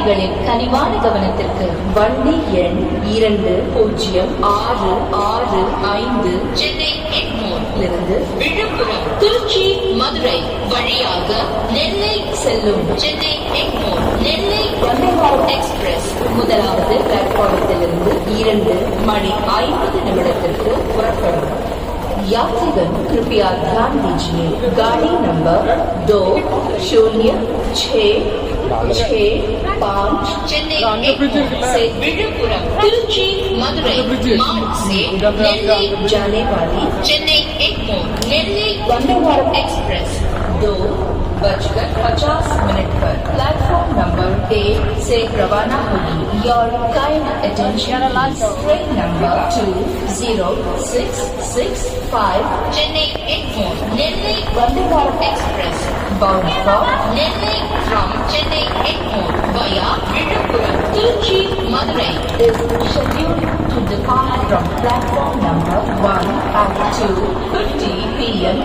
பயணிகளின் கனிவான கவனத்திற்கு வண்டி எண் 206665 சென்னை எக்மோரிலிருந்து விழுப்புரம் திருச்சி மதுரை வழியாக நெல்லை செல்லும் சென்னை எக்மோர் நெல்லை வந்தே பாரத் எக்ஸ்பிரஸ் முதலாவது பிளாட்பாரத்திலிருந்து 2:50 புறப்படும். यात्रीगण कृपया ध्यान दीजिए, गाड़ी नंबर 2065 चेन्नई से विழுப்புரம் திருச்சி मदुरै मार्ग से नेल्लई जाने वाली चेन्नई एग्मोर नेल्लई वंदे भारत एक्सप्रेस 2:50 पर प्लेटफॉर्म नंबर 8 से रवाना होगी. Your kind attention, train number 20665 Chennai Egmore Nellai Vande Bharat Express bound for Nellai from Chennai Egmore via Viluppuram Tiruchi Madurai is scheduled to depart from platform number 1 at 2:50 p.m.